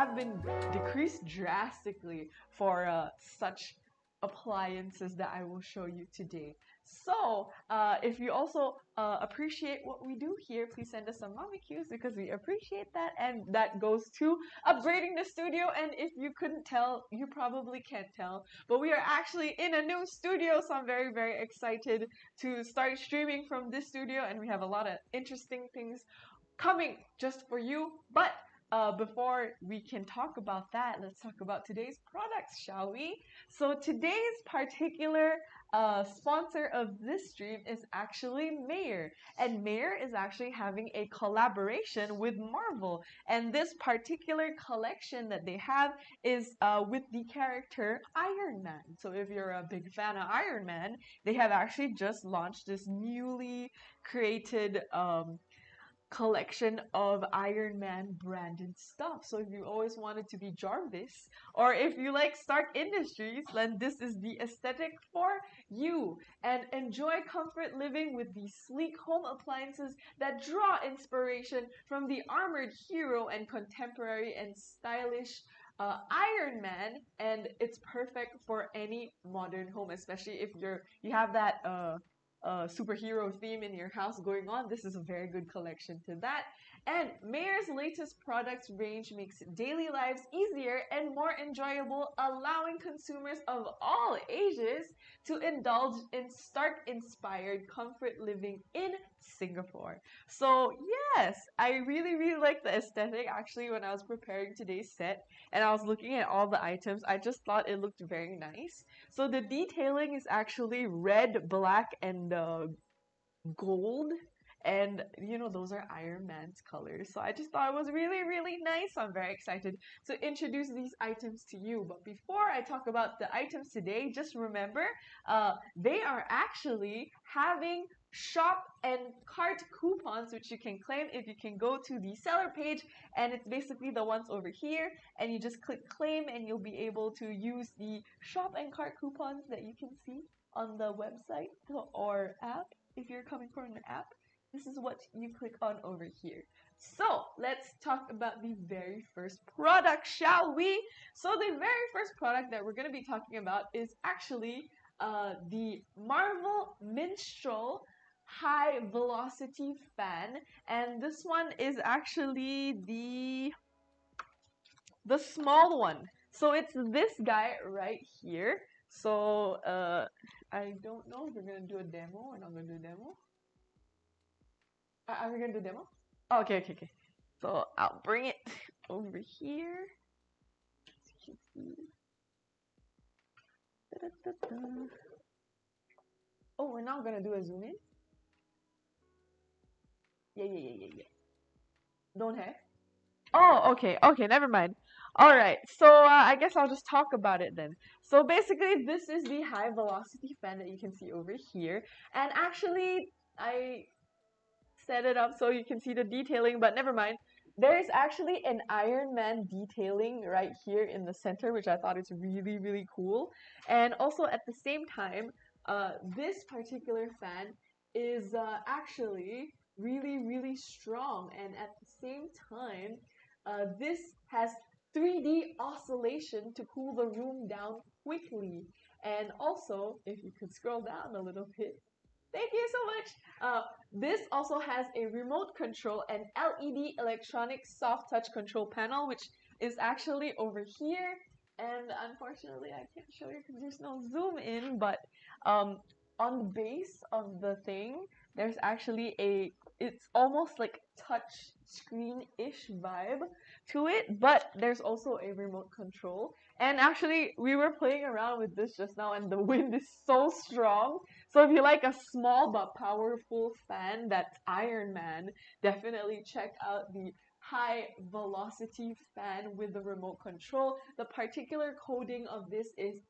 have been decreased drastically for such appliances that I will show you today. So, if you also appreciate what we do here, please send us some mommy cues because we appreciate that, and that goes to upgrading the studio. And if you couldn't tell, you probably can't tell, but we are actually in a new studio, so I'm very, very excited to start streaming from this studio, and we have a lot of interesting things coming just for you. But before we can talk about that, let's talk about today's products, shall we? So today's particular sponsor of this stream is actually Mayer. And Mayer is actually having a collaboration with Marvel. And this particular collection that they have is with the character Iron Man. So if you're a big fan of Iron Man, they have actually just launched this newly created collection of Iron Man branded stuff. So if you always wanted to be Jarvis, or if you like Stark Industries, then this is the aesthetic for you. And enjoy comfort living with these sleek home appliances that draw inspiration from the armored hero and contemporary and stylish Iron Man, and it's perfect for any modern home, especially if you have that superhero theme in your house going on. This is a very good collection to that. And Mayer's latest products range makes daily lives easier and more enjoyable, allowing consumers of all ages to indulge in Stark-inspired comfort living in Singapore. So yes, I really, really like the aesthetic. Actually, when I was preparing today's set and I was looking at all the items, I just thought it looked very nice. So the detailing is actually red, black, and gold. And those are Iron Man's colors. So I just thought it was really, really nice. I'm very excited to introduce these items to you. But before I talk about the items today, just remember they are actually having shop and cart coupons, which you can claim if you can go to the seller page, and it's basically the ones over here, and you just click claim and you'll be able to use the shop and cart coupons that you can see on the website or app. If you're coming from an app, this is what you click on over here. So let's talk about the very first product, shall we? So the very first product that we're going to be talking about is actually the Marvel Mistral high velocity fan, and this one is actually the small one. So it's this guy right here. So I don't know if we're gonna do a demo or not gonna do a demo. Are we gonna do a demo? Oh, okay. So I'll bring it over here. As you can see. Da-da-da-da. Oh, we're not gonna do a zoom in? Yeah. Don't have? Oh, okay, never mind. Alright, so I guess I'll just talk about it then. So basically, this is the high velocity fan that you can see over here. And actually, I set it up so you can see the detailing, but never mind. There is actually an Iron Man detailing right here in the center, which I thought is really, really cool. And also at the same time, this particular fan is actually really, really strong. And at the same time, this has 3D oscillation to cool the room down quickly. And also, if you could scroll down a little bit, thank you so much. This also has a remote control and LED electronic soft touch control panel, which is actually over here. And unfortunately, I can't show you because there's no zoom in, but on the base of the thing, there's actually it's almost like touch screen-ish vibe to it, but there's also a remote control. And actually, we were playing around with this just now, and the wind is so strong. So if you like a small but powerful fan that's Iron Man, definitely check out the high velocity fan with the remote control. The particular coding of this is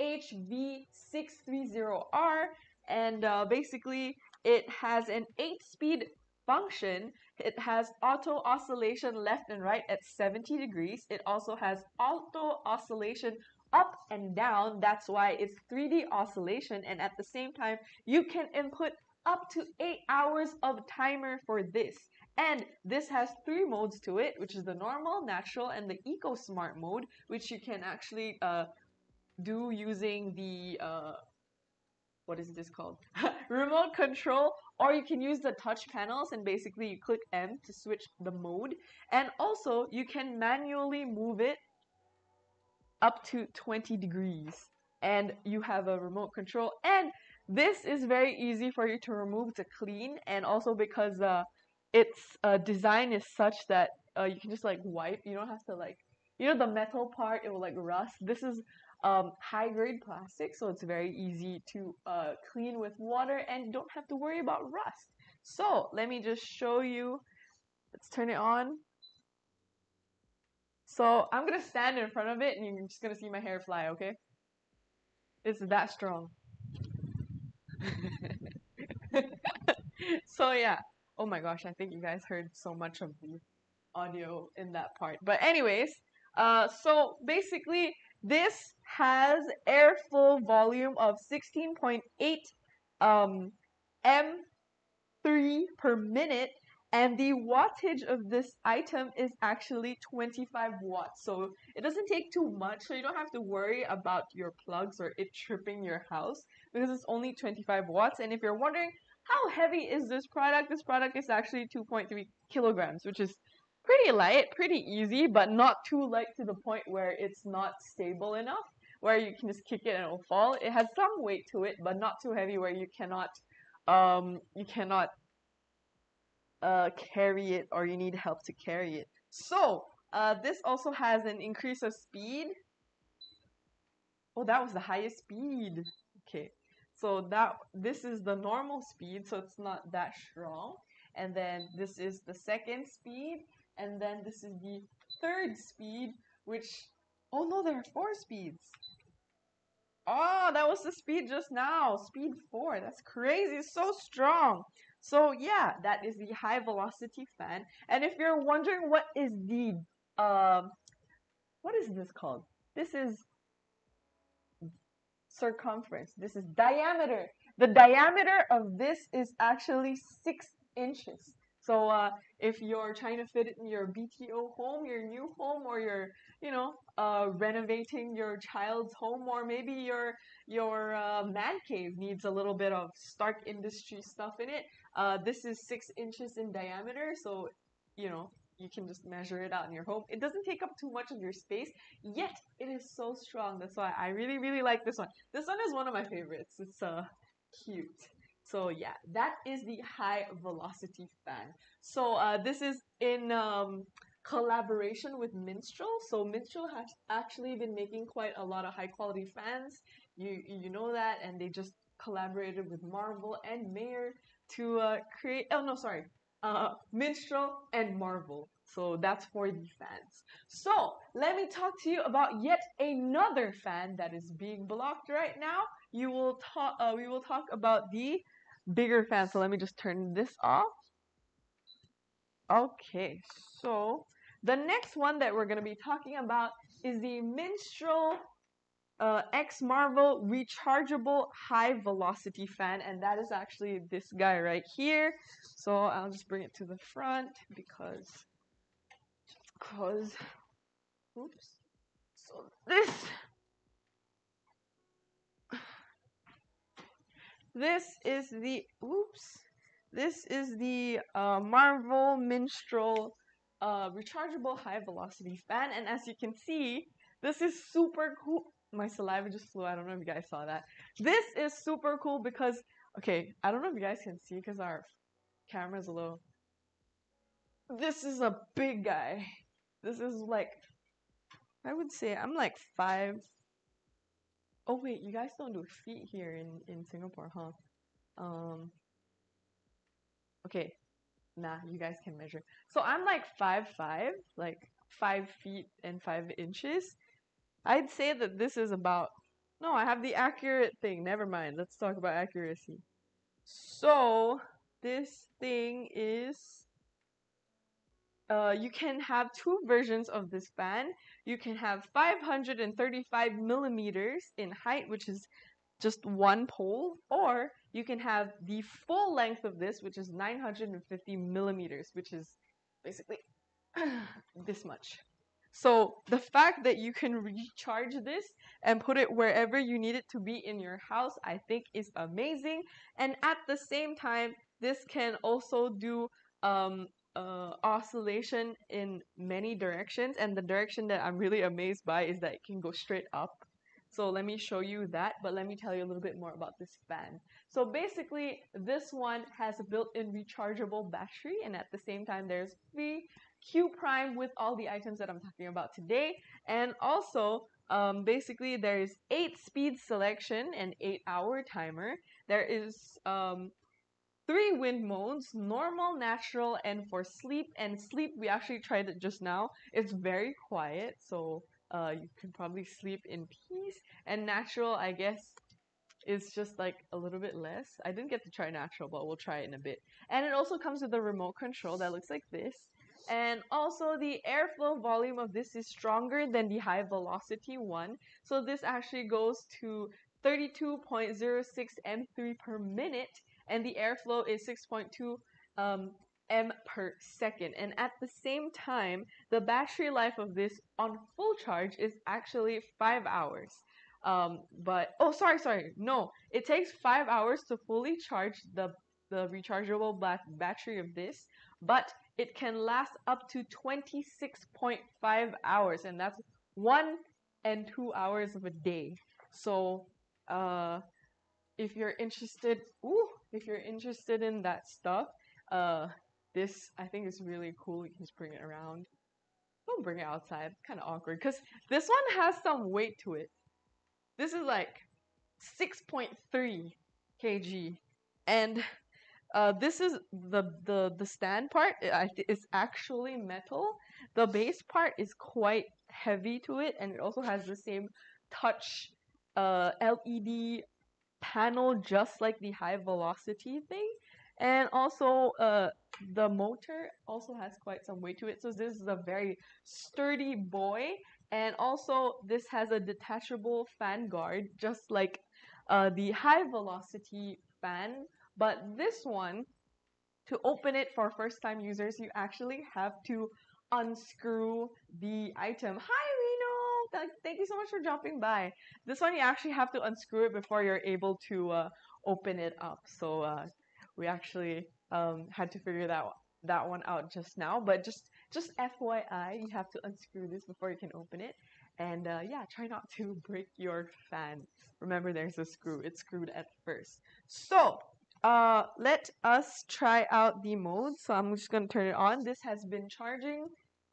MHV630R, and basically it has an 8-speed function. It has auto oscillation left and right at 70 degrees. It also has auto oscillation up and down. That's why it's 3D oscillation, and at the same time you can input up to 8 hours of timer for this. And this has 3 modes to it, which is the normal, natural, and the eco smart mode, which you can actually do using the what is this called? Remote control, or you can use the touch panels and basically you click M to switch the mode. And also you can manually move it up to 20 degrees and you have a remote control, and this is very easy for you to remove to clean, and also because its design is such that you can just like wipe, you don't have to like, you know, the metal part, it will like rust. This is high grade plastic, so it's very easy to clean with water and you don't have to worry about rust. So let me just show you. Let's turn it on. So I'm gonna stand in front of it and you're just gonna see my hair fly, okay? It's that strong. So yeah. Oh my gosh, I think you guys heard so much of the audio in that part. But anyways, so basically this has airflow volume of 16.8 M3 per minute, and the wattage of this item is actually 25 watts. So it doesn't take too much, so you don't have to worry about your plugs or it tripping your house because it's only 25 watts. And if you're wondering how heavy is this product is actually 2.3 kilograms, which is pretty light, pretty easy, but not too light to the point where it's not stable enough, where you can just kick it and it'll fall. It has some weight to it, but not too heavy where you cannot carry it or you need help to carry it. So this also has an increase of speed. Oh, that was the highest speed. Okay, so this is the normal speed, so it's not that strong. And then this is the second speed, and then this is the third speed, which, oh no, there are 4 speeds. Oh, that was the speed just now. Speed 4. That's crazy. It's so strong. So yeah, that is the high velocity fan. And if you're wondering what is the what is this called? This is circumference. This is diameter. The diameter of this is actually 6 inches. So if you're trying to fit it in your BTO home, your new home, or you're, you know, renovating your child's home, or maybe your man cave needs a little bit of Stark Industry stuff in it, this is 6 inches in diameter. So, you know, you can just measure it out in your home. It doesn't take up too much of your space, yet it is so strong. That's why I really, really like this one. This one is one of my favorites. It's cute. So yeah, that is the high velocity fan. So this is in collaboration with Mistral. So Mistral has actually been making quite a lot of high quality fans. You know that, and they just collaborated with Marvel and Mayer to create. Oh no, sorry, Minstrel and Marvel. So that's for the fans. So let me talk to you about yet another fan that is being blocked right now. We will talk about the bigger fan. So let me just turn this off. Okay, so the next one that we're going to be talking about is the Minstrel X Marvel Rechargeable High Velocity Fan, and that is actually this guy right here. So I'll just bring it to the front because oops. So this is the Marvel Minstrel Rechargeable High Velocity Fan, and as you can see, this is super cool. My saliva just flew. I don't know if you guys saw that. This is super cool because, okay, I don't know if you guys can see because our camera's a little. This is a big guy. This is like, I would say I'm like 5. Oh wait, you guys don't do feet here in Singapore, huh? Okay, nah, you guys can measure. So I'm like 5'5", like 5 feet and 5 inches. I'd say that this is about. No, I have the accurate thing. Never mind. Let's talk about accuracy. So this thing is. You can have 2 versions of this fan. You can have 535 millimeters in height, which is just one pole, or you can have the full length of this, which is 950 millimeters, which is basically this much. So the fact that you can recharge this and put it wherever you need it to be in your house, I think is amazing. And at the same time, this can also do oscillation in many directions. And the direction that I'm really amazed by is that it can go straight up. So let me show you that, but let me tell you a little bit more about this fan. So basically, this one has a built-in rechargeable battery, and at the same time, there's free Q Prime with all the items that I'm talking about today. And also, basically, there's 8 speed selection and 8-hour timer. There is 3 wind modes: normal, natural, and for sleep. And sleep, we actually tried it just now. It's very quiet, so you can probably sleep in peace. And natural, I guess, is just like a little bit less. I didn't get to try natural, but we'll try it in a bit. And it also comes with a remote control that looks like this. And also the airflow volume of this is stronger than the high velocity one. So this actually goes to 32.06 M3 per minute, and the airflow is 6.2 M per second. And at the same time, the battery life of this on full charge is actually 5 hours. No, it takes 5 hours to fully charge the rechargeable battery of this, but it can last up to 26.5 hours, and that's 1 and 2 hours of a day. So, if you're interested, in that stuff, this I think is really cool. You can just bring it around. Don't bring it outside. It's kind of awkward because this one has some weight to it. This is like 6.3 kg, and this is the stand part. It's actually metal. The base part is quite heavy to it, and it also has the same touch LED panel, just like the high velocity thing. And also the motor also has quite some weight to it, so this is a very sturdy boy. And also this has a detachable fan guard, just like the high velocity fan. But this one, to open it for first time users, you actually have to unscrew the item. Hi Reno! Thank you so much for dropping by. This one you actually have to unscrew it before you're able to open it up. So we actually had to figure that one out just now. But just FYI, you have to unscrew this before you can open it. And yeah, try not to break your fan. Remember, there's a screw. It's screwed at first. So let us try out the mode. So I'm just gonna turn it on. This has been charging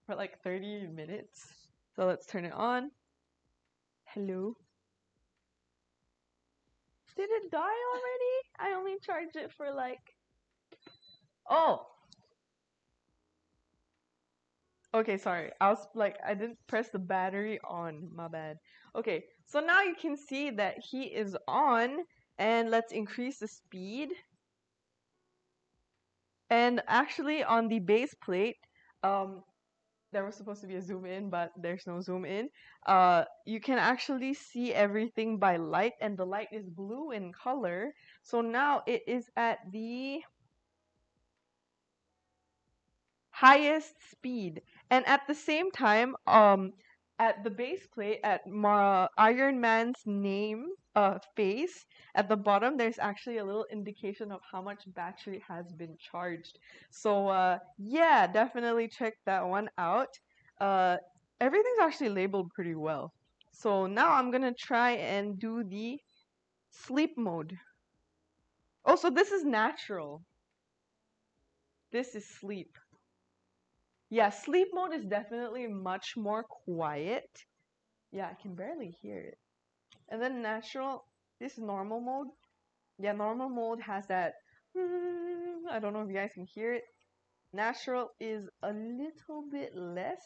for like 30 minutes. So let's turn it on. Hello. Did it die already? I only charged it for like... Oh! Okay, sorry. I didn't press the battery on. My bad. Okay, so now you can see that he is on, and let's increase the speed. And actually, on the base plate, there was supposed to be a zoom in, but there's no zoom in. You can actually see everything by light, and the light is blue in color. So now it is at the highest speed, and at the same time, at the base plate, at Iron Man's name face at the bottom, there's actually a little indication of how much battery has been charged. So yeah, definitely check that one out. Everything's actually labeled pretty well. So now I'm gonna try and do the sleep mode. Oh, so this is natural. This is sleep. Yeah, sleep mode is definitely much more quiet. Yeah, I can barely hear it. And then natural, this is normal mode. Yeah, normal mode has that, I don't know if you guys can hear it. Natural is a little bit less.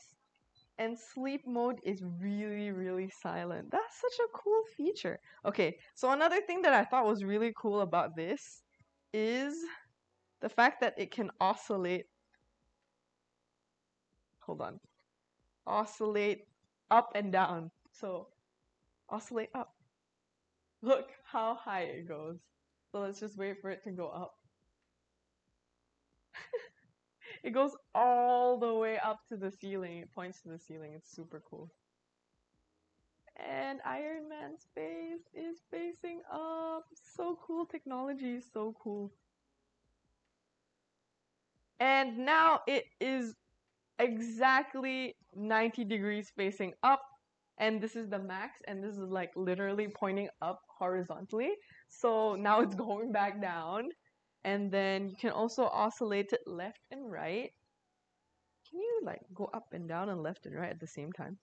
And sleep mode is really, really silent. That's such a cool feature. Okay, so another thing that I thought was really cool about this is the fact that it can oscillate. Hold on. Oscillate up and down. So oscillate up. Look how high it goes. So let's just wait for it to go up. It goes all the way up to the ceiling. It points to the ceiling. It's super cool. And Iron Man's face is facing up. So cool. Technology is so cool. And now it is exactly 90 degrees facing up. And this is the max. And this is like literally pointing up horizontally. So now it's going back down. And then you can also oscillate it left and right. Can you like go up and down and left and right at the same time?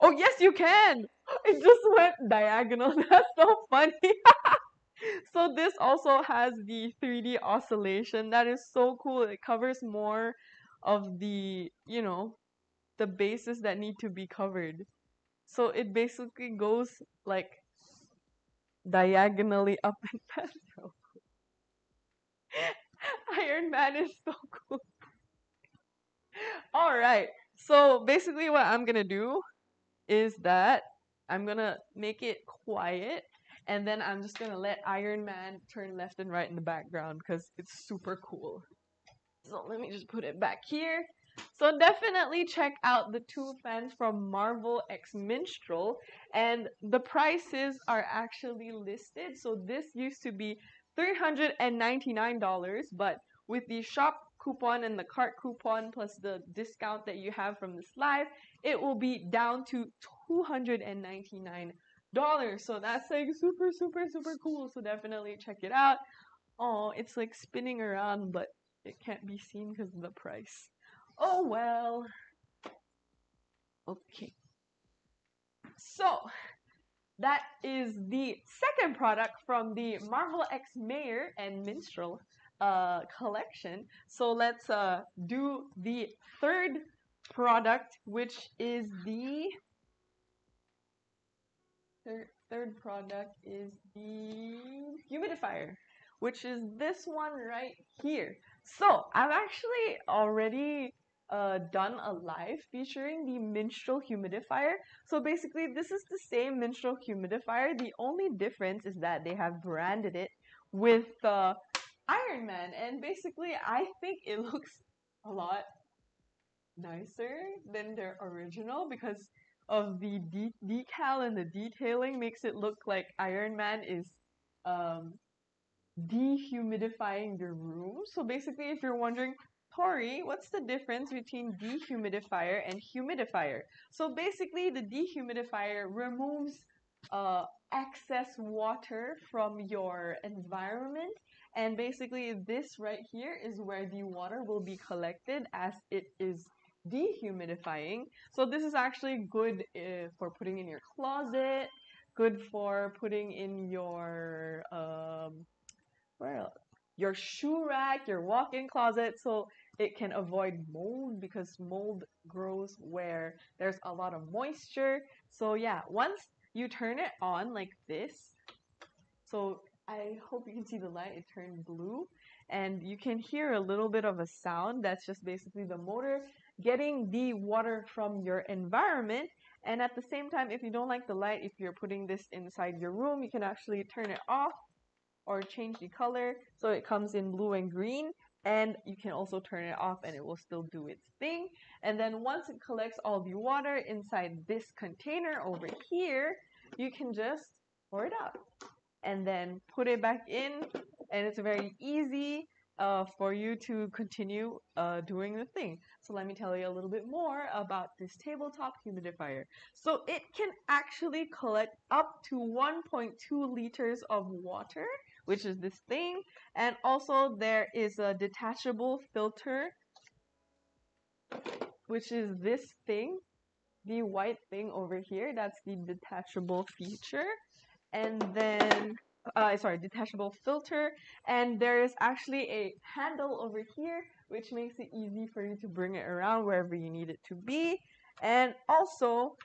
Oh, yes, you can! It just went diagonal. That's so funny. So this also has the 3D oscillation. That is so cool. It covers more of the, the bases that need to be covered. So it basically goes like diagonally up and down. So Iron Man is so cool. All right. So basically what I'm going to do is that I'm going to make it quiet and then I'm just going to let Iron Man turn left and right in the background because it's super cool. So let me just put it back here. So definitely check out the two fans from Marvel X Minstrel, and the prices are actually listed. So this used to be $399, but with the shop coupon and the cart coupon plus the discount that you have from this live, it will be down to $299. So that's like super, super, super cool. So definitely check it out. Oh, it's like spinning around, but it can't be seen because of the price. Oh well. Okay. So that is the second product from the Marvel X Mayor and Minstrel collection. So let's do the third product, which is the third product is the humidifier, which is this one right here. So I've actually already done a live featuring the Minstrel humidifier. So basically this is the same Minstrel humidifier. The only difference is that they have branded it with Iron Man, and basically I think it looks a lot nicer than their original because of the decal and the detailing makes it look like Iron Man is um, dehumidifying the room. So basically, if you're wondering, Tori, what's the difference between dehumidifier and humidifier? So basically, the dehumidifier removes excess water from your environment. And basically, this right here is where the water will be collected as it is dehumidifying. So this is actually good for putting in your closet, good for putting in your where else? Your shoe rack, your walk-in closet, so it can avoid mold because mold grows where there's a lot of moisture. So yeah, once you turn it on like this, so I hope you can see the light, it turned blue, and you can hear a little bit of a sound. That's just basically the motor getting the water from your environment. And at the same time, if you don't like the light, if you're putting this inside your room, you can actually turn it off or change the color so it comes in blue and green, and you can also turn it off and it will still do its thing. And then once it collects all the water inside this container over here, you can just pour it out and then put it back in, and it's very easy for you to continue doing the thing. So let me tell you a little bit more about this tabletop humidifier. So it can actually collect up to 1.2 liters of water, which is this thing, and also there is a detachable filter, which is this thing, the white thing over here. That's the detachable feature. And then detachable filter, and there's actually a handle over here which makes it easy for you to bring it around wherever you need it to be. And also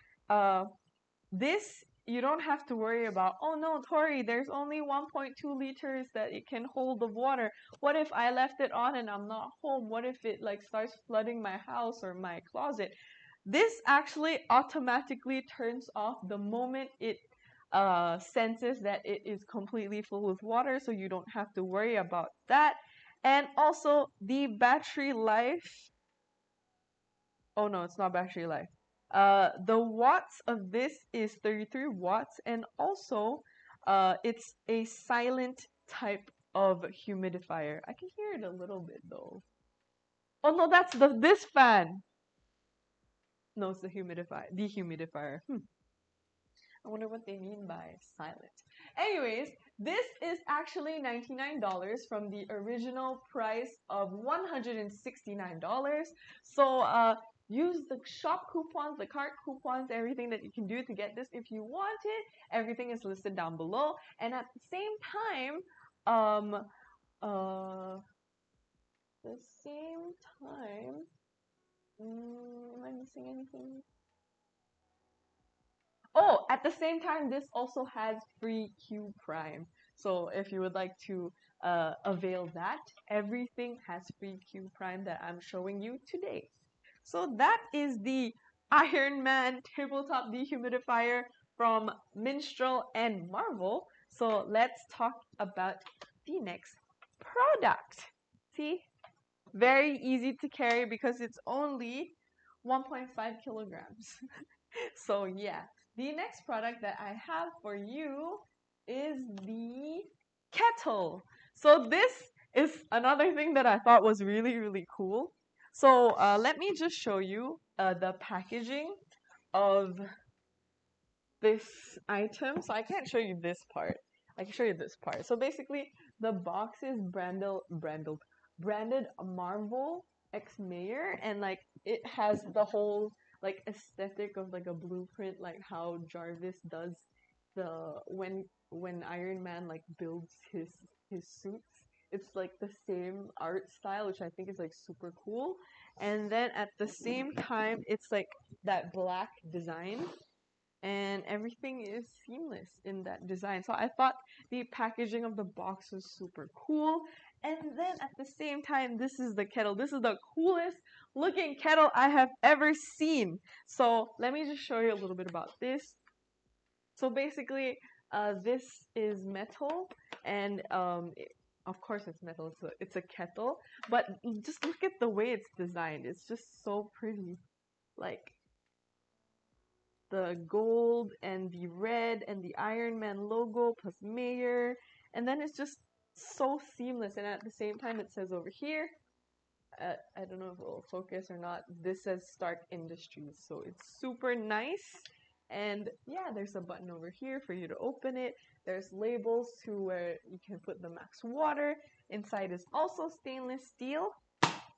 this you don't have to worry about, oh no, Tori, there's only 1.2 liters that it can hold of water. What if I left it on and I'm not home? What if it like starts flooding my house or my closet? This actually automatically turns off the moment it senses that it is completely full with water, so you don't have to worry about that. And also the battery life. Oh no, it's not battery life. The watts of this is 33 watts, and also it's a silent type of humidifier. I can hear it a little bit though. Oh no, that's this fan. No, it's the dehumidifier. I wonder what they mean by silent. Anyways, this is actually $99 from the original price of $169. So use the shop coupons, the cart coupons, everything that you can do to get this if you want it. Everything is listed down below. And at the same time, the same time, am I missing anything? Oh, at the same time, this also has free Q Prime. So if you would like to avail that, everything has free Q Prime that I'm showing you today. So that is the Ironman tabletop dehumidifier from Mistral and Marvel. So let's talk about the next product. See, very easy to carry because it's only 1.5 kilograms. So yeah, the next product that I have for you is the kettle. So this is another thing that I thought was really, really cool. So let me just show you the packaging of this item. So I can't show you this part. I can show you this part. So basically, the box is branded Marvel X Mayer, and like it has the whole like aesthetic of like a blueprint, like how Jarvis does the when Iron Man like builds his suits. It's like the same art style, which I think is like super cool. And then at the same time, it's like that black design, and everything is seamless in that design. So I thought the packaging of the box was super cool. And then at the same time, this is the kettle. This is the coolest looking kettle I have ever seen. So let me just show you a little bit about this. So basically, this is metal, and of course it's metal. It's a kettle, but just look at the way it's designed. It's just so pretty. Like the gold and the red and the Iron Man logo plus Mayer, and then it's just so seamless. And at the same time, it says over here, I don't know if it will focus or not, this says Stark Industries, so it's super nice. And yeah, there's a button over here for you to open it. There's labels to where you can put the max water. Inside is also stainless steel,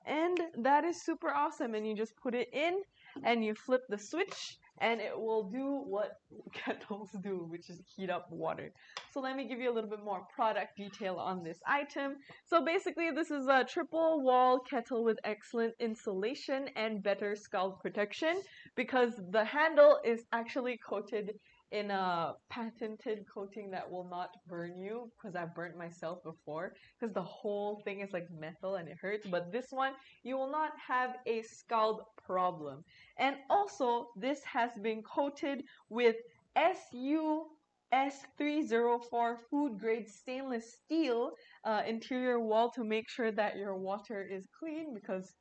and that is super awesome. And you just put it in and you flip the switch, and it will do what kettles do, which is heat up water. So let me give you a little bit more product detail on this item. So basically, this is a triple wall kettle with excellent insulation and better scald protection, because the handle is actually coated in a patented coating that will not burn you, because I've burnt myself before, because the whole thing is like metal and it hurts. But this one, you will not have a scald problem. And also, this has been coated with SUS304 food grade stainless steel interior wall to make sure that your water is clean, because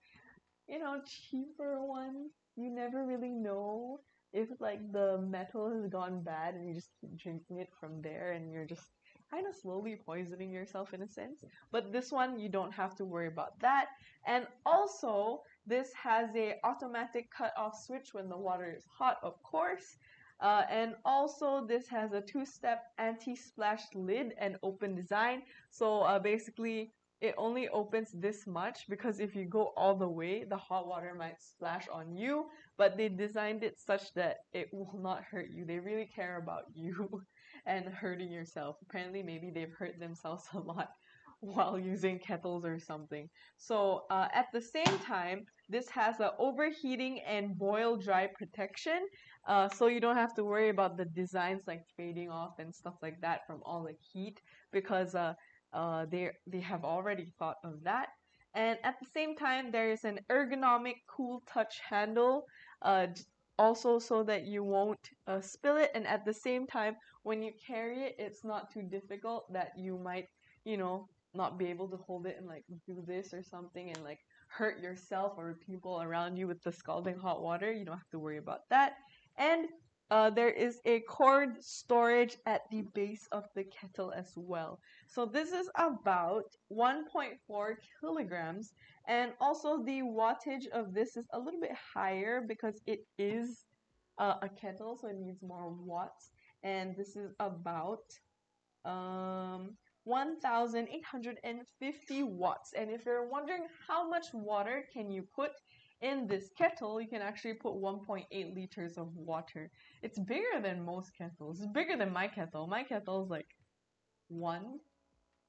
you know, cheaper ones, you never really know if like the metal has gone bad and you just keep drinking it from there, and you're just kind of slowly poisoning yourself in a sense. But this one, you don't have to worry about that. And also, this has a automatic cut off switch when the water is hot, of course. And also, this has a two-step anti-splash lid and open design. So basically, it only opens this much, because if you go all the way, the hot water might splash on you, but they designed it such that it will not hurt you. They really care about you and hurting yourself. Apparently, maybe they've hurt themselves a lot while using kettles or something. So at the same time, this has a overheating and boil dry protection, so you don't have to worry about the designs like fading off and stuff like that from all the heat, because they have already thought of that. And at the same time, there is an ergonomic cool touch handle. also so that you won't spill it, and at the same time, when you carry it, it's not too difficult that you might, you know, not be able to hold it and like do this or something and like hurt yourself or people around you with the scalding hot water. You don't have to worry about that. And there is a cord storage at the base of the kettle as well. So this is about 1.4 kilograms. And also the wattage of this is a little bit higher because it is a kettle, so it needs more watts. And this is about 1,850 watts. And if you're wondering how much water can you put in this kettle, you can actually put 1.8 liters of water. It's bigger than most kettles. It's bigger than my kettle. My kettle is like 1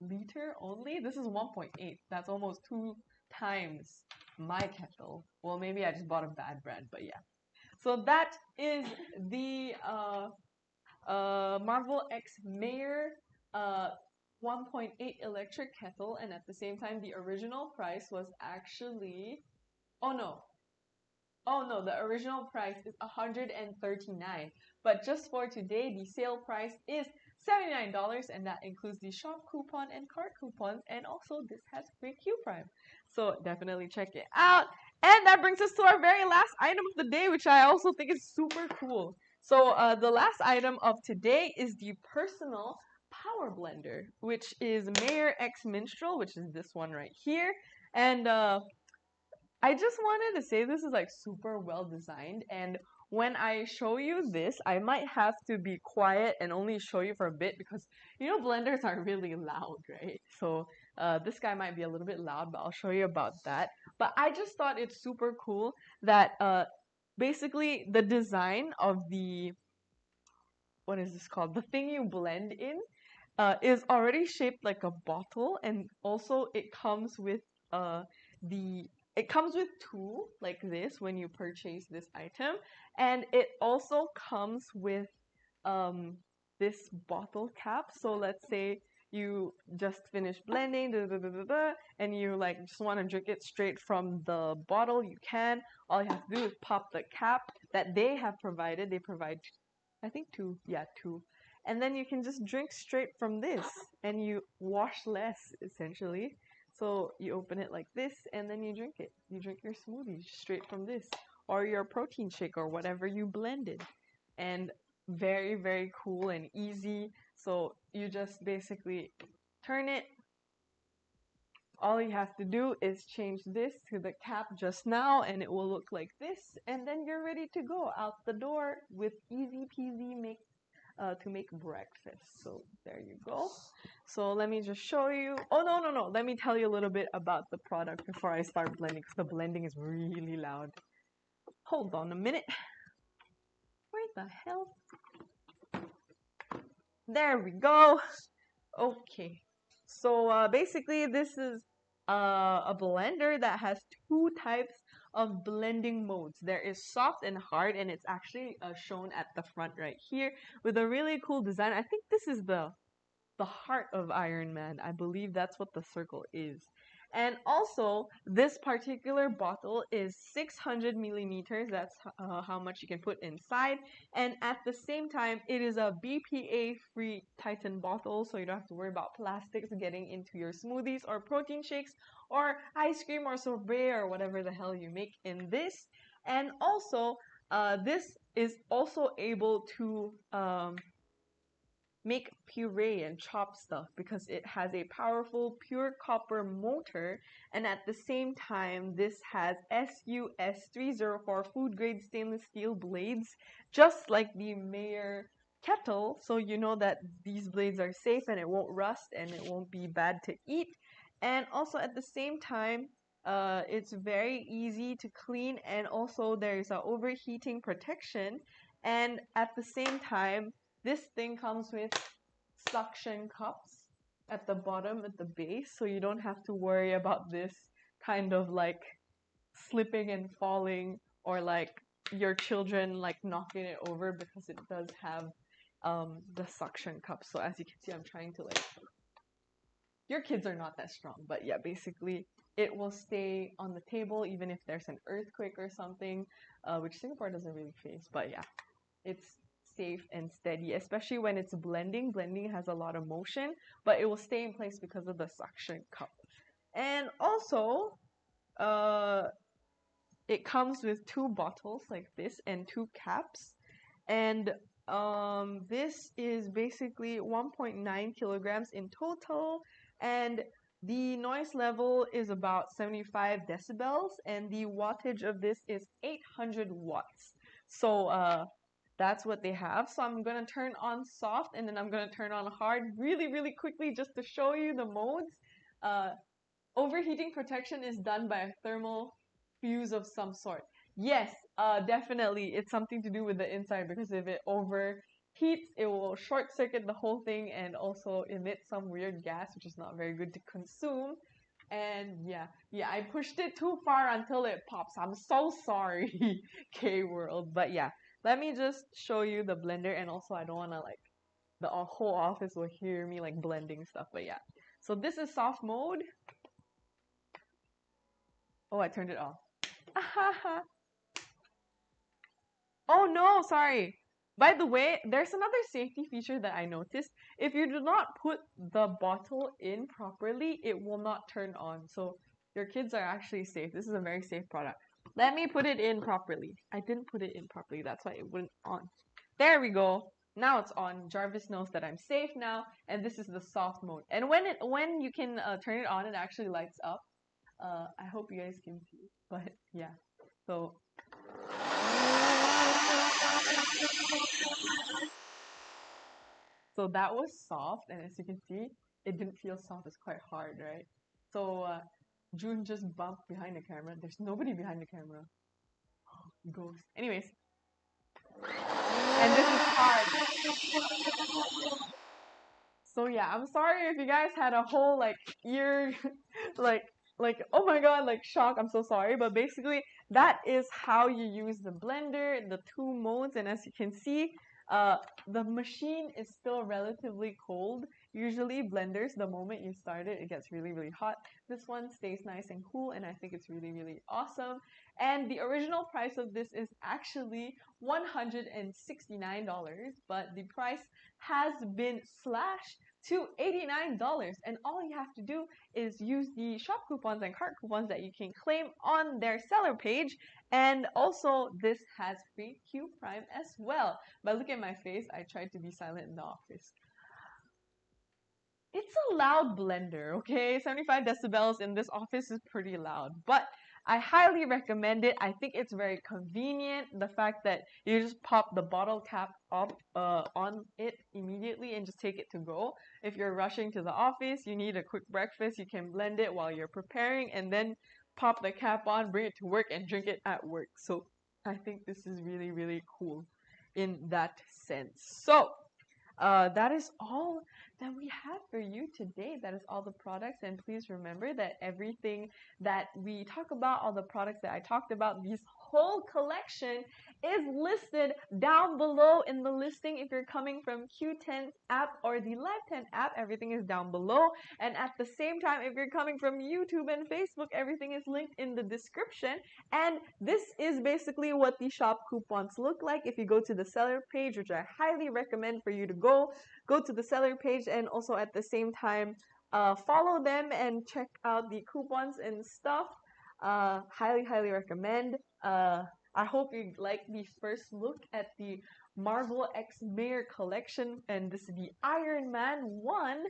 liter only. This is 1.8. That's almost 2 times my kettle. Well, maybe I just bought a bad brand, but yeah. So that is the Marvel X Mayer 1.8 electric kettle, and at the same time the original price was actually the original price is $139, but just for today the sale price is $79, and that includes the shop coupon and cart coupons, and also this has free Q Prime, so definitely check it out. And that brings us to our very last item of the day, which I also think is super cool. So the last item of today is the personal power blender, which is Mayer X Minstrel, which is this one right here. And I just wanted to say this is like super well designed, and when I show you this, I might have to be quiet and only show you for a bit because you know blenders are really loud, right? So this guy might be a little bit loud, but I'll show you about that. But I just thought it's super cool that basically the design of the, what is this called? The thing you blend in is already shaped like a bottle, and also it comes with the it comes with two like this when you purchase this item, and it also comes with this bottle cap. So let's say you just finished blending and you like just want to drink it straight from the bottle, you can. All you have to do is pop the cap that they have provided. They provide, I think two. Yeah, two. And then you can just drink straight from this, and you wash less essentially. So you open it like this, and then you drink it. You drink your smoothie straight from this, or your protein shake, or whatever you blended. And very, very cool and easy. So you just basically turn it. All you have to do is change this to the cap just now, and it will look like this. And then you're ready to go out the door with easy peasy to make breakfast. So there you go. So let me just show you. Oh, no. Let me tell you a little bit about the product before I start blending, because the blending is really loud. Hold on a minute. Where the hell? There we go. Okay. So basically this is a blender that has two types of blending modes. There is soft and hard, and it's actually shown at the front right here with a really cool design. I think this is the heart of Iron Man. I believe that's what the circle is. And also, this particular bottle is 600 millimeters. That's how much you can put inside. And at the same time, it is a BPA-free Titan bottle, so you don't have to worry about plastics getting into your smoothies or protein shakes or ice cream or sorbet or whatever the hell you make in this. And also, this is also able to make puree and chop stuff because it has a powerful pure copper motor, and at the same time this has SUS304 food grade stainless steel blades, just like the Mayer kettle, so you know that these blades are safe and it won't rust and it won't be bad to eat. And also at the same time, it's very easy to clean, and also there's a overheating protection. And at the same time, this thing comes with suction cups at the bottom, at the base, so you don't have to worry about this kind of like slipping and falling, or like your children like knocking it over, because it does have the suction cups. So as you can see, I'm trying to like, your kids are not that strong, but yeah, basically it will stay on the table even if there's an earthquake or something, which Singapore doesn't really face. But yeah, it's safe and steady, especially when it's blending. Blending has a lot of motion, but it will stay in place because of the suction cup. And also, it comes with 2 bottles like this and 2 caps. And this is basically 1.9 kilograms in total, and the noise level is about 75 decibels, and the wattage of this is 800 watts. So that's what they have. So I'm gonna turn on soft, and then I'm gonna turn on hard really, really quickly just to show you the modes. Overheating protection is done by a thermal fuse of some sort. Yes, definitely, it's something to do with the inside, because if it overheats, it will short circuit the whole thing and also emit some weird gas, which is not very good to consume. And yeah, I pushed it too far until it pops. I'm so sorry, K-World. But yeah, let me just show you the blender, and also I don't want to like the whole office will hear me like blending stuff. But yeah, so this is soft mode. Oh, I turned it off. Oh no, sorry. By the way, there's another safety feature that I noticed. If you do not put the bottle in properly, it will not turn on. So your kids are actually safe. This is a very safe product. Let me put it in properly. I didn't put it in properly. That's why it wouldn't on. There we go. Now it's on. Jarvis knows that I'm safe now, and this is the soft mode. And when you can turn it on, it actually lights up. I hope you guys can see, but yeah. So that was soft, and as you can see, it didn't feel soft. It's quite hard, right? So June just bumped behind the camera. There's nobody behind the camera. Ghost. Anyways, and this is hard. So yeah, I'm sorry if you guys had a whole like ear like oh my god, like shock. I'm so sorry, but basically that is how you use the blender, the 2 modes. And as you can see, the machine is still relatively cold. Usually blenders, the moment you start it, it gets really hot. This one stays nice and cool, and I think it's really awesome. And the original price of this is actually $169, but the price has been slashed to $89. And all you have to do is use the shop coupons and cart coupons that you can claim on their seller page. And also, this has free Q Prime as well. But look at my face. I tried to be silent in the office. It's a loud blender, okay? 75 decibels in this office is pretty loud, but I highly recommend it. I think it's very convenient. The fact that you just pop the bottle cap up on it immediately and just take it to go. If you're rushing to the office, you need a quick breakfast, you can blend it while you're preparing and then pop the cap on, bring it to work, and drink it at work. So I think this is really cool in that sense. So that is all that we have for you today. That is all the products, and please remember that everything that we talk about, all the products that I talked about, this whole collection is listed down below in the listing. If you're coming from Q10's app or the Live 10 app, everything is down below. And at the same time, if you're coming from YouTube and Facebook, everything is linked in the description. And this is basically what the shop coupons look like. If you go to the seller page, which I highly recommend for you to go to the seller page, and also at the same time follow them and check out the coupons and stuff. Highly recommend. I hope you like the first look at the Marvel X Mayor collection, and this is the Iron Man 1.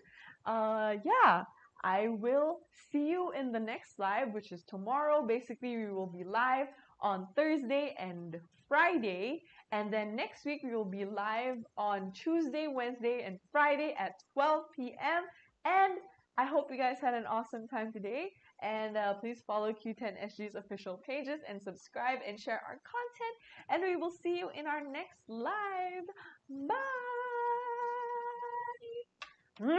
Yeah, I will see you in the next live, which is tomorrow. Basically, we will be live on Thursday and Friday, and then next week we will be live on Tuesday, Wednesday, and Friday at 12 p.m. And I hope you guys had an awesome time today. And please follow Q10SG's official pages and subscribe and share our content. And we will see you in our next live. Bye!